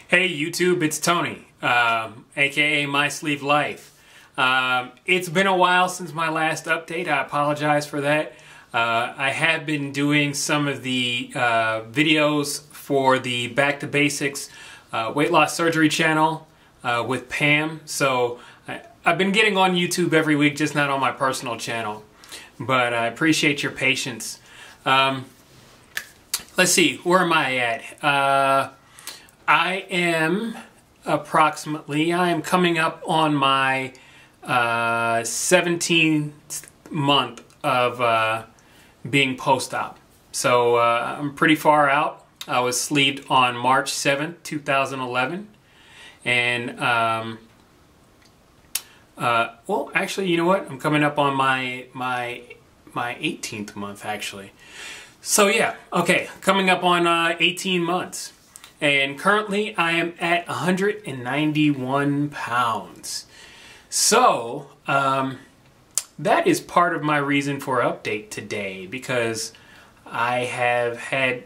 Hey YouTube, it's Tony, aka My Sleeve Life. It's been a while since my last update. I apologize for that. I have been doing some of the videos for the Back to Basics weight loss surgery channel with Pam. So I've been getting on YouTube every week, just not on my personal channel. But I appreciate your patience. Let's see, where am I at? I am coming up on my 17th month of being post-op. So I'm pretty far out. I was sleeved on March 7th, 2011. And, well, actually, you know what? I'm coming up on my 18th month, actually. So yeah, okay, coming up on 18 months. And currently I am at 191 pounds. So, that is part of my reason for update today, because I have had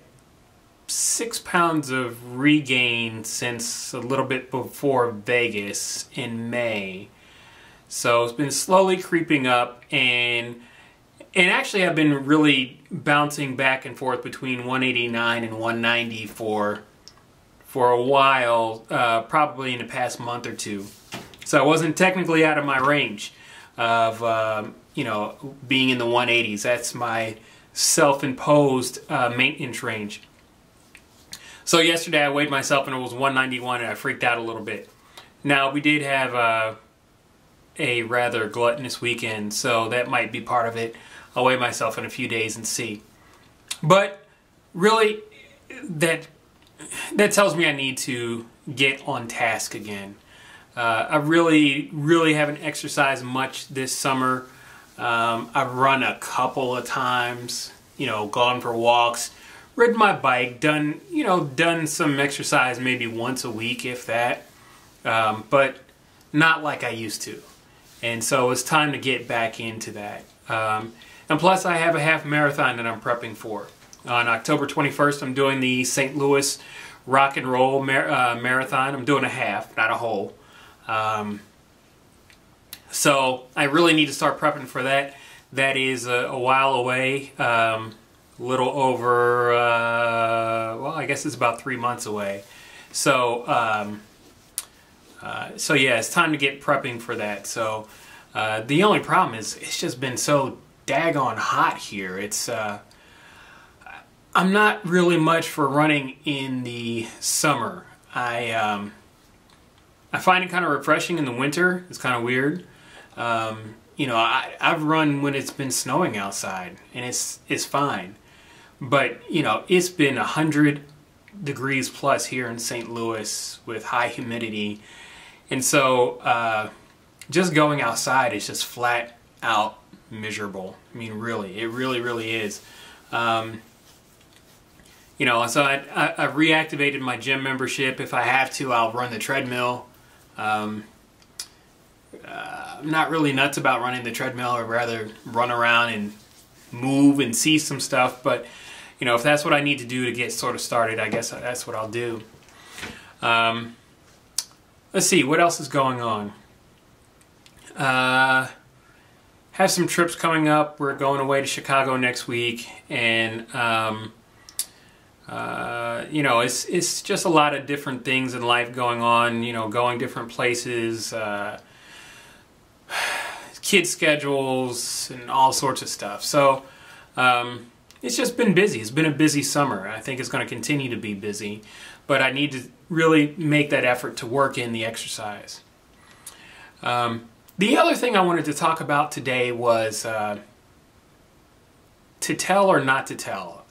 6 pounds of regain since a little bit before Vegas in May. So it's been slowly creeping up, and actually I've been really bouncing back and forth between 189 and 190 for a while, probably in the past month or two. So I wasn't technically out of my range of, you know, being in the 180s. That's my self-imposed maintenance range. So yesterday I weighed myself and it was 191 and I freaked out a little bit. Now we did have a rather gluttonous weekend, so that might be part of it. I'll weigh myself in a few days and see. But really, that tells me I need to get on task again. I really haven't exercised much this summer. I've run a couple of times, you know, gone for walks, ridden my bike, done some exercise maybe once a week, if that, but not like I used to. And so it's time to get back into that. And plus I have a half marathon that I'm prepping for. On October 21st, I'm doing the St. Louis Rock and Roll Marathon. I'm doing a half, not a whole. So I really need to start prepping for that. That is a while away, a little over, well, I guess it's about 3 months away. So, so yeah, it's time to get prepping for that. So the only problem is it's just been so daggone hot here. It's I'm not really much for running in the summer. I find it kind of refreshing in the winter. It's kind of weird. You know, I've run when it's been snowing outside, and it's fine. But you know, it's been 100 degrees plus here in St. Louis with high humidity, and so just going outside is just flat out miserable. I mean, really, it really is. You know, so I've reactivated my gym membership. If I have to, I'll run the treadmill. I'm not really nuts about running the treadmill. I'd rather run around and move and see some stuff. But, you know, if that's what I need to do to get sort of started, I guess that's what I'll do. Let's see, what else is going on? Have some trips coming up. We're going away to Chicago next week, and you know, it's just a lot of different things in life going on, you know, going different places, kid schedules, and all sorts of stuff. So it's just been busy. It's been a busy summer. I think it's going to continue to be busy, but I need to really make that effort to work in the exercise. The other thing I wanted to talk about today was to tell or not to tell.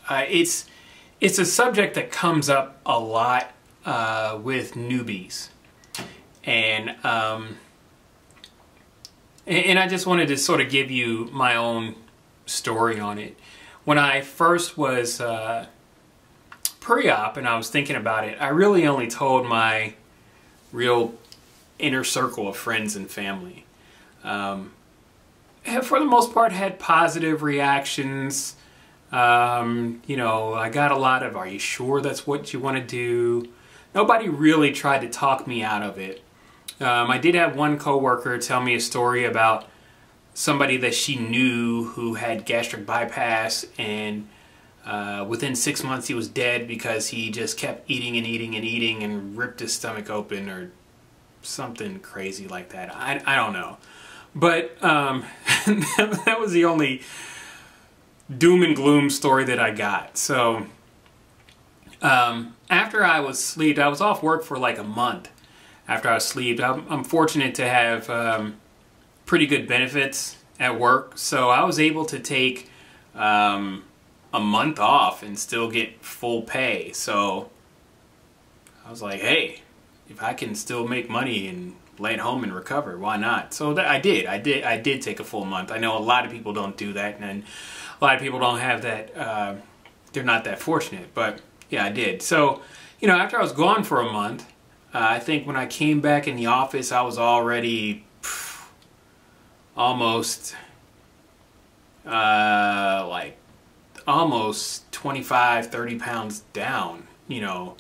It's a subject that comes up a lot with newbies, and I just wanted to sort of give you my own story on it. When I first was pre-op and I was thinking about it, I really only told my real inner circle of friends and family. And for the most part, had positive reactions. You know, I got a lot of, "Are you sure that's what you want to do?" nobody really tried to talk me out of it. I did have one coworker tell me a story about somebody that she knew who had gastric bypass, and within 6 months he was dead because he just kept eating and eating and eating and ripped his stomach open or something crazy like that. I don't know. But that was the only doom and gloom story that I got. So after I was sleeved, I was off work for like a month. After I was sleeved, I'm fortunate to have pretty good benefits at work, so I was able to take a month off and still get full pay. So I was like, hey, if I can still make money and lay at home and recover, why not? So I did take a full month. I know a lot of people don't do that, and a lot of people don't have that, they're not that fortunate, but yeah, I did. So, you know, after I was gone for a month, I think when I came back in the office, I was already almost like almost 25-30 pounds down, you know.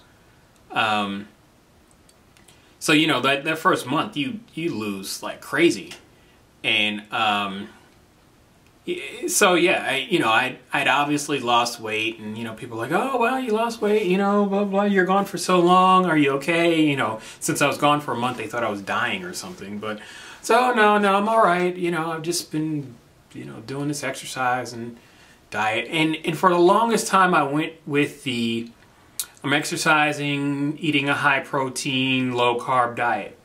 So, you know, that first month you lose like crazy. And so yeah, I'd obviously lost weight, and you know, people are like, oh well, you lost weight, you know, blah blah, you're gone for so long, are you okay? You know, since I was gone for a month, they thought I was dying or something. But so no, I'm all right. You know, I've just been, you know, doing this exercise and diet, and for the longest time I went with the I'm exercising, eating a high protein, low carb diet,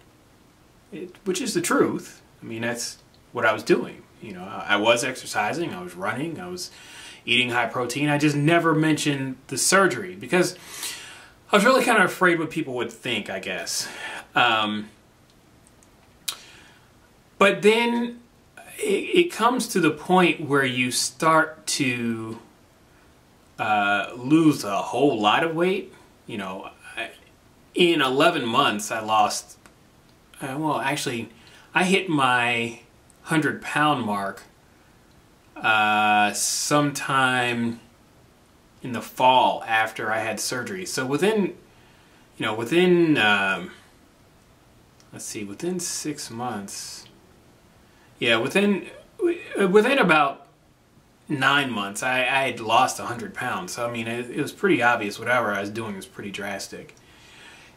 which is the truth. I mean, that's what I was doing. You know, I was exercising, I was running, I was eating high protein. I just never mentioned the surgery because I was really kind of afraid what people would think, I guess. But then it comes to the point where you start to lose a whole lot of weight. You know, in 11 months I lost, well actually I hit my 100-pound mark sometime in the fall after I had surgery. So within, you know, within let's see, within 6 months, yeah, within about 9 months, I had lost 100 pounds. So I mean, it was pretty obvious whatever I was doing was pretty drastic.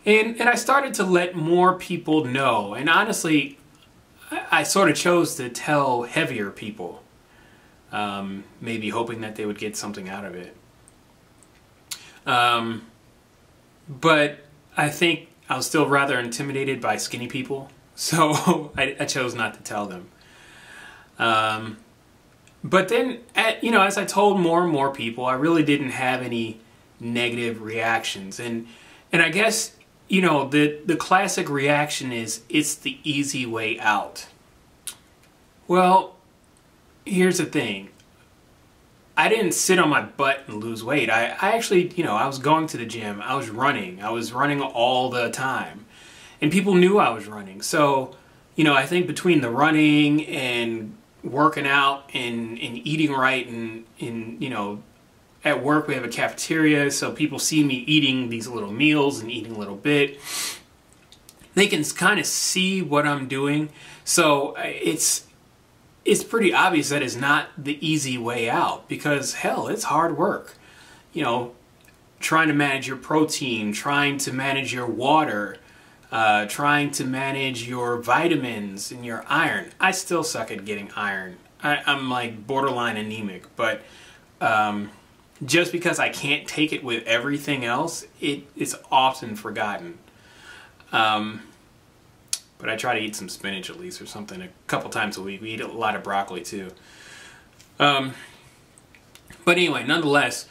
And I started to let more people know. And honestly, I sort of chose to tell heavier people, maybe hoping that they would get something out of it. But I think I was still rather intimidated by skinny people, so I chose not to tell them. But then, you know, as I told more and more people, I really didn't have any negative reactions. And I guess, you know, the classic reaction is, it's the easy way out. Well, here's the thing. I didn't sit on my butt and lose weight. I actually, you know, I was going to the gym. I was running all the time. And people knew I was running. So, you know, I think between the running and working out and eating right and you know, at work we have a cafeteria, so people see me eating these little meals and eating a little bit. They can kind of see what I'm doing. So it's pretty obvious that it's not the easy way out, because hell, it's hard work. You know, trying to manage your protein, trying to manage your water, trying to manage your vitamins and your iron. I still suck at getting iron. I'm like borderline anemic, but just because I can't take it with everything else, it's often forgotten. But I try to eat some spinach at least, or something, a couple times a week. We eat a lot of broccoli too. But anyway, nonetheless,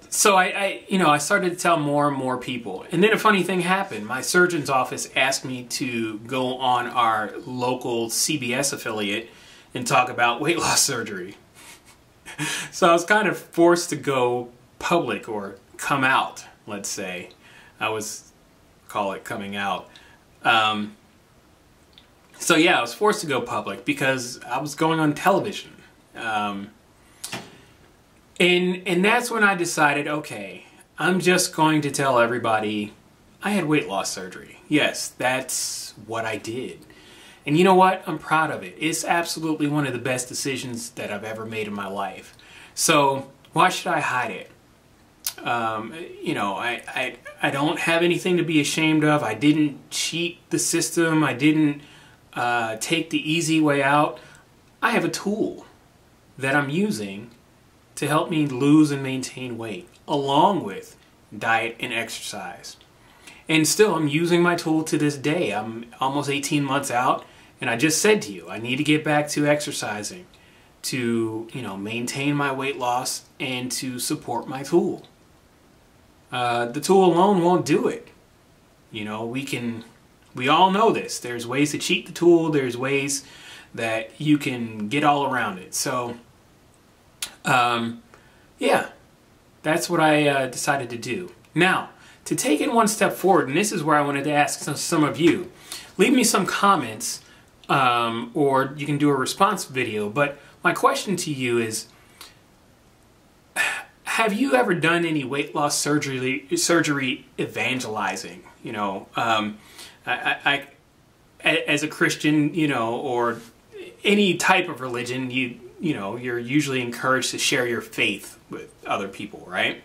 so I started to tell more and more people. And then a funny thing happened. My surgeon's office asked me to go on our local CBS affiliate and talk about weight loss surgery. So I was kind of forced to go public, or come out, let's say. Call it coming out. So yeah, I was forced to go public because I was going on television. And that's when I decided, okay, I'm just going to tell everybody I had weight loss surgery. Yes, that's what I did. And you know what? I'm proud of it. It's absolutely one of the best decisions that I've ever made in my life. So why should I hide it? You know, I don't have anything to be ashamed of. I didn't cheat the system. I didn't take the easy way out. I have a tool that I'm using to help me lose and maintain weight, along with diet and exercise. And still, I'm using my tool to this day. I'm almost 18 months out, and I just said to you, I need to get back to exercising to, you know, maintain my weight loss and to support my tool. The tool alone won't do it. You know, we all know this. There's ways to cheat the tool. There's ways that you can get all around it. So, yeah, that's what I decided to do. Now, to take it one step forward, and this is where I wanted to ask some of you, leave me some comments, or you can do a response video. But my question to you is, have you ever done any weight loss surgery evangelizing? You know, as a Christian, you know, or any type of religion, you know, you're usually encouraged to share your faith with other people, right?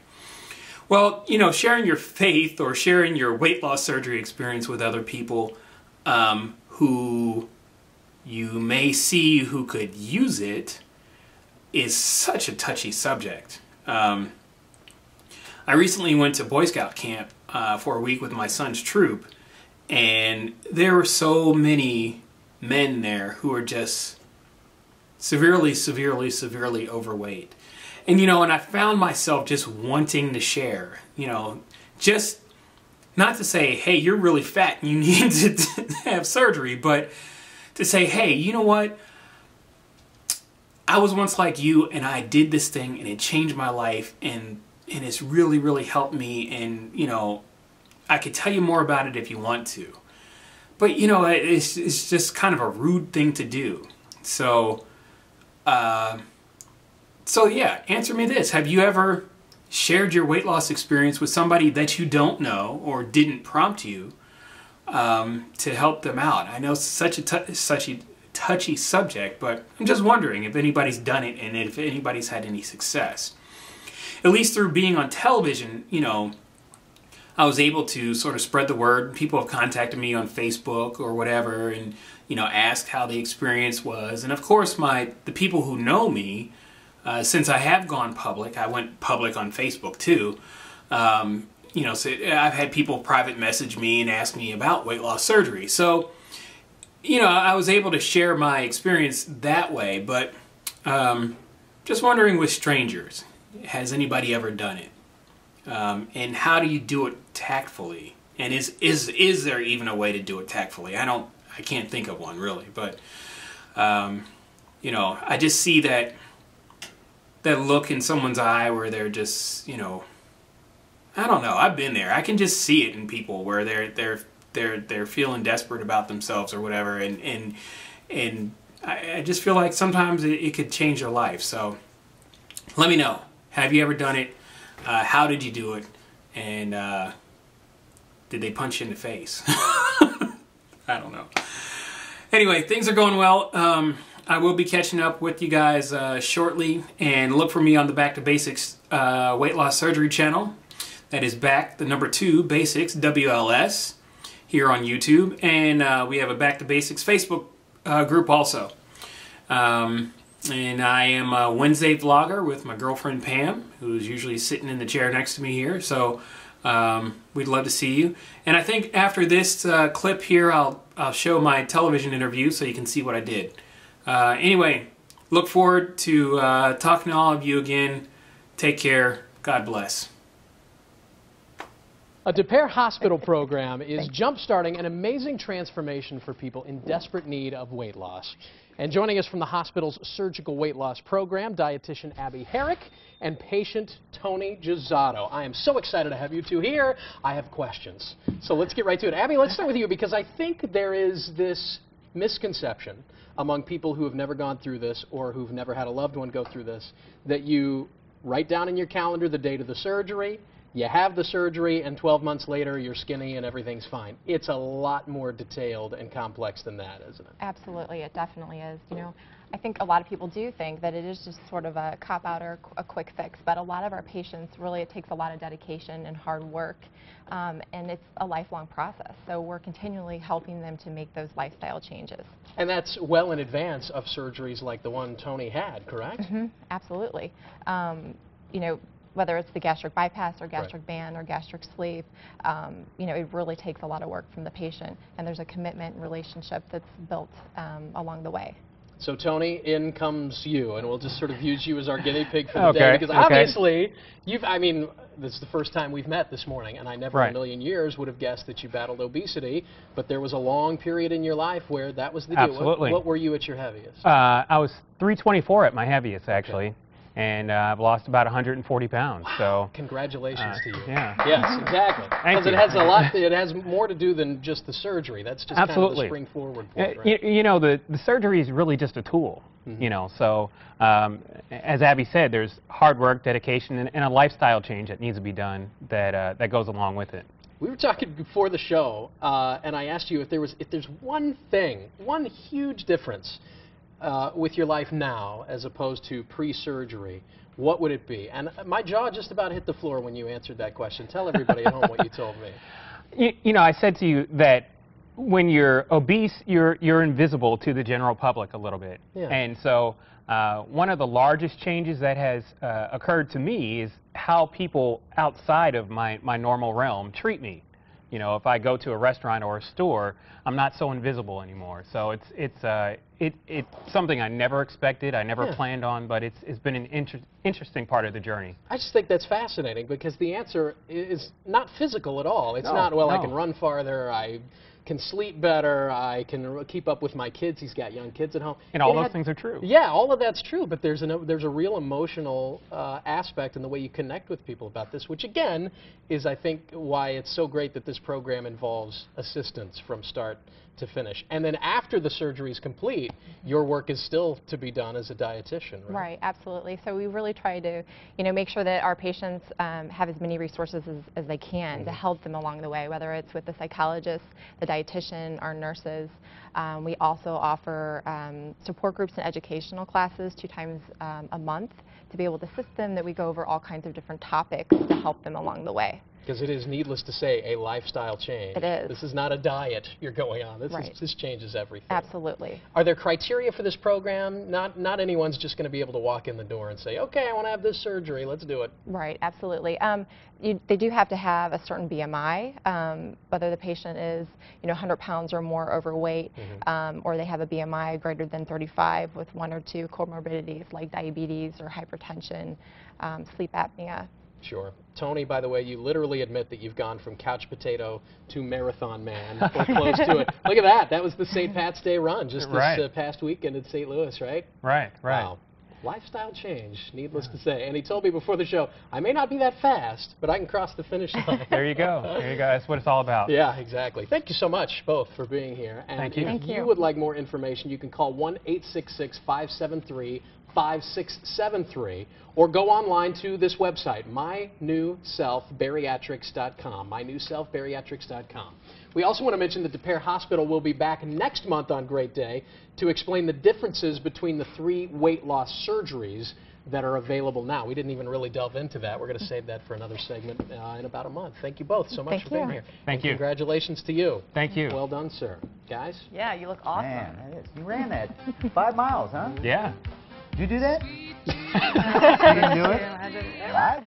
Well, you know, sharing your faith or sharing your weight loss surgery experience with other people who you may see who could use it is such a touchy subject. I recently went to Boy Scout camp for a week with my son's troop, and there were so many men there who are just severely overweight. And, you know, and I found myself just wanting to share, you know, just not to say, hey, you're really fat and you need to have surgery, but to say, hey, you know what? I was once like you, and I did this thing, and it changed my life, and it's really helped me, and, you know, I could tell you more about it if you want to. But, you know, it's just kind of a rude thing to do. So, yeah, answer me this. Have you ever shared your weight loss experience with somebody that you don't know or didn't prompt you to help them out? I know it's such a touchy subject, but I'm just wondering if anybody's done it and if anybody's had any success. At least through being on television, you know, I was able to sort of spread the word. People have contacted me on Facebook or whatever and, you know, asked how the experience was. And of course, the people who know me, since I have gone public, I went public on Facebook too, you know, so I've had people private message me and ask me about weight loss surgery. So, you know, I was able to share my experience that way, but just wondering with strangers, has anybody ever done it? And how do you do it tactfully? And is there even a way to do it tactfully? I can't think of one really, but you know, I just see that look in someone's eye where they're just, you know, I don't know. I've been there. I can just see it in people where they're feeling desperate about themselves or whatever, and I just feel like sometimes it could change your life. So let me know. Have you ever done it? How did you do it? And did they punch you in the face? I don't know. Anyway, things are going well. I will be catching up with you guys shortly, and look for me on the Back to Basics Weight Loss Surgery channel. That is Back, the number 2, Basics, WLS, here on YouTube. And we have a Back to Basics Facebook group also. And I am a Wednesday vlogger with my girlfriend Pam, who's usually sitting in the chair next to me here. So we'd love to see you. And I think after this clip here, I'll show my television interview so you can see what I did. Anyway, look forward to talking to all of you again. Take care. God bless. A Des Peres Hospital program is jump-starting an amazing transformation for people in desperate need of weight loss. And joining us from the hospital's surgical weight loss program, dietitian Abby Herrick and patient Tony Giusato. I am so excited to have you two here. I have questions. So let's get right to it. Abby, let's start with you because I think there is this misconception among people who have never gone through this or who've never had a loved one go through this, that you write down in your calendar the date of the surgery, you have the surgery, and 12 months later you're skinny and everything's fine. It's a lot more detailed and complex than that, isn't it? Absolutely, it definitely is. You know, I think a lot of people do think that it is just sort of a cop-out or a quick fix, but a lot of our patients, really, it takes a lot of dedication and hard work, and it's a lifelong process. So we're continually helping them to make those lifestyle changes. And that's well in advance of surgeries like the one Tony had, correct? Mm-hmm, absolutely. You know, whether it's the gastric bypass or gastric band or gastric sleeve, you know, it really takes a lot of work from the patient, and there's a commitment and relationship that's built along the way. So Tony, in comes you, and we'll just sort of use you as our guinea pig for the day, because obviously, I mean, this is the first time we've met this morning, and I never in a million years would have guessed that you battled obesity, but there was a long period in your life where that was the deal. Absolutely. What were you at your heaviest? I was 324 at my heaviest, actually. And I've lost about 140 pounds. Wow. So congratulations to you. Yeah. Yes, exactly. Because it has a lot. It has more to do than just the surgery. That's just kind of the spring forward point, right? You know, the surgery is really just a tool. You know, so as Abby said, there's hard work, dedication, and a lifestyle change that needs to be done that goes along with it. We were talking before the show, and I asked you if there's one thing, one huge difference with your life now as opposed to pre-surgery, what would it be? And my jaw just about hit the floor when you answered that question. Tell everybody at home what you told me. You know, I said to you that when you're obese, you're invisible to the general public a little bit. Yeah. And so one of the largest changes that has occurred to me is how people outside of my normal realm treat me. You know, if I go to a restaurant or a store, I'm not so invisible anymore. So it's something I never expected, I never planned on, but it's been an interesting part of the journey. I just think that's fascinating because the answer is not physical at all. It's not, well, I can run farther, I can sleep better, I can keep up with my kids. He's got young kids at home. And all those things are true. Yeah, all of that's true, but there's a real emotional aspect in the way you connect with people about this, which again is, I think, why it's so great that this program involves assistance from start to finish. And then after the surgery is complete, your work is still to be done as a dietitian, right? Right, absolutely. So we really try to, you know, make sure that our patients have as many resources as they can to help them along the way, whether it's with the psychologist, the dietitian, our nurses. We also offer support groups and educational classes 2 times a month to be able to assist them, that we go over all kinds of different topics to help them along the way. Because it is, needless to say, a lifestyle change. It is. This is not a diet you're going on. This changes everything. Absolutely. Are there criteria for this program? Not anyone's just going to be able to walk in the door and say, okay, I want to have this surgery, let's do it. Right, absolutely. They do have to have a certain BMI, whether the patient is, you know, 100 pounds or more overweight, or they have a BMI greater than 35 with 1 or 2 comorbidities like diabetes or hypertension, sleep apnea. Sure. Tony, by the way, you literally admit that you've gone from couch potato to marathon man, or close to it. Look at that. That was the St. Pat's Day run just this past weekend in St. Louis, right? Right. Wow. Lifestyle change, needless to say. And he told me before the show, I may not be that fast, but I can cross the finish line. There you go. There you go. That's what it's all about. Yeah, exactly. Thank you so much, both, for being here. And Thank you. if you would like more information, you can call 1-866-573-5673, or go online to this website, mynewselfbariatrics.com, mynewselfbariatrics.com. We also want to mention that DePere Hospital will be back next month on Great Day to explain the differences between the 3 weight loss surgeries that are available now. We didn't even really delve into that. We're going to save that for another segment in about a month. Thank you both so much for being here. Thank you. Congratulations to you. Thank you. Well done, sir. Guys? Yeah, you look awesome. Man, that is. You ran that 5 miles, huh? Yeah. Did you do that? You didn't do it? 5?